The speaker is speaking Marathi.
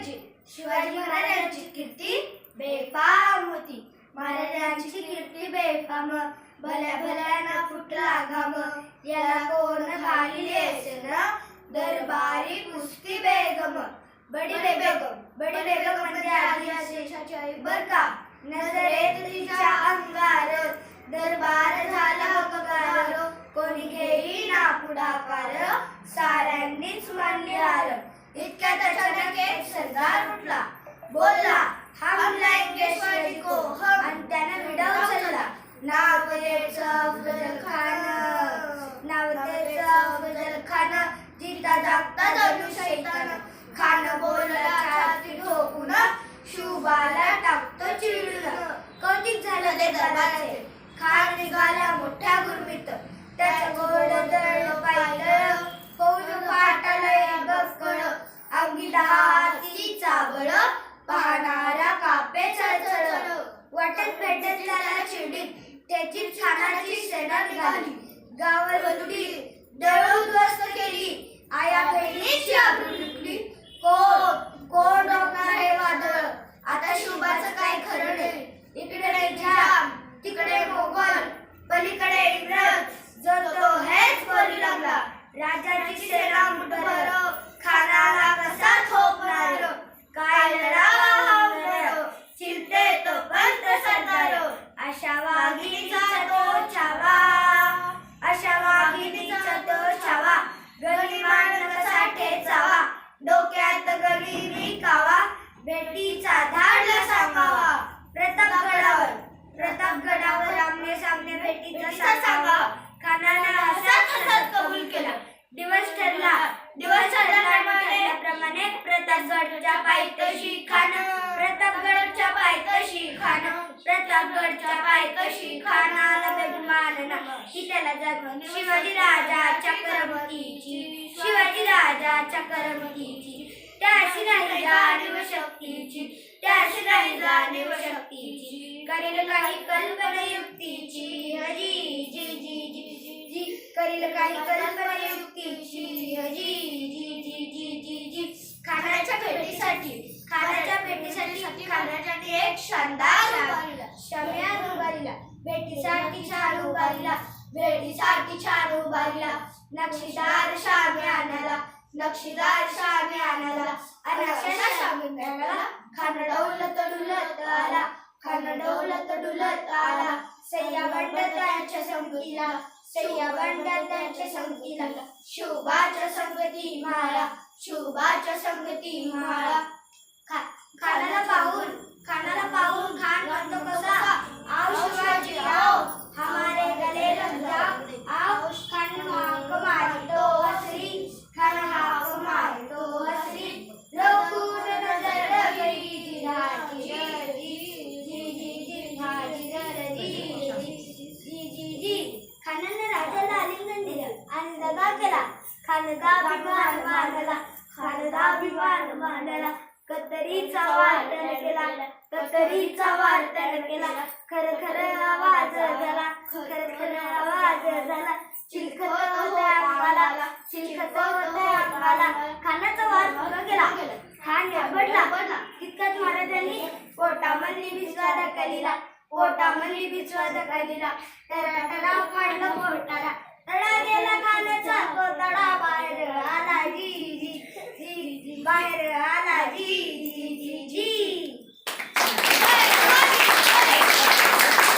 शिवाजी महाराजांची कीर्ती बेफाम होती. महाराजांची कीर्ती बेफाम, भल्या भल्याना फुटला घाम. याला कोण घालिले असेल दरबारी कुस्ती बेगम. बडी बेगम म्हणजे आदिलशाची आई बर का. नजरेत तिच्या अंगार दरबार झाला बगार. कोणी घेईना पुढाकार साऱ्यांनीच मानली हार. इतक्यात अचानक एक सरदार उठला, बोलला हम लाएंगे शिवाजी को हम. आणि त्यानं विडा उचलला. नाव त्याचं अफजल खान. जिता जागता जणू शैतान. खान बोलला छाती ठोकून, शुबाला टाकतो चिडून. कौतिक झालं ते दरबाराचे. खान निघाला मोठ्या गुरमीत. त्याचं घोडं जळलं पाहिलं. फौज पाटाला एक गफकळ. अंगी 10 हाती चाबळ. पाहणारा कापे चळचळ. वाटत भेटत त्याला चिडीत. त्याची छानाची सेना निघाली. गावात लुटली, दळ उद्ध्वस्त केली. आया बहिणीची आबरू लुटली. कोण रोखणार हे वादळ. आता शुभाचं काय खरं नाही. इकडे निजाम, तिकडे मोगल, पलीकडे इंग्रज. जो तो हेच बोलू लागला. राजाची सेना मुठभर. खानाला कसा थोपणार. काय लढावा चिलते तो पंत सरदार. अशा वाघिणीचा तो छावा. अशा वाघिणीचा तो छावा. गनिमान कसा ठेचावा. डोक्यात गनिमी कावा. बेटीचा धाडला सांगावा. प्रतापगडावर आमने सामने भेटीचा सांगावा. खानाला हसत कबूल केला. दिवस ठरल्याप्रमाणे प्रतापगडच्या पायथ्याशी खान. प्रतापगडच्या खानाला बेगुमानना ही त्याला जागवण. शिवाजी राजाच्या करमतीची त्याशी नाही जाणीव शक्तीची. करील काही कल्पना युक्तीची. करील काही कल्पना युक्तीची. खानाच्या भेटीसाठी खानाच्याने एक शानदार शामियाना उभारला. भेटीसाठी छान उभारला. नक्षीदार शामियानाला. आणि अशा शामियानाला खान डौलत डुलत आला. सय्या बंड त्यांच्या संगतीला. शुभाच्या संगती म्हाळा. खानाला पाहून खान म्हणतो कसा, आओ शिवाजी आओ, हमारे गले लग जाओ. आओ. खान हाक मारतो हसरी. रोखून नजर गेली खानाने राजाला आलिंगन दिलं आणि दगा केला. खानचा अभिमान मानला. कतरीचा वार्तन केला. खर आवाज झाला. चिलखत होत्या अंगाला. खानाचा वार भंग केला. खान घाबरला. तितक्यात महाराजांनी पोटामधली बिचवा धकालीला. तडा काढलं पोटाला. तडा गेला खानाचा. तो तडा बाहेर आला. बाहेर आला.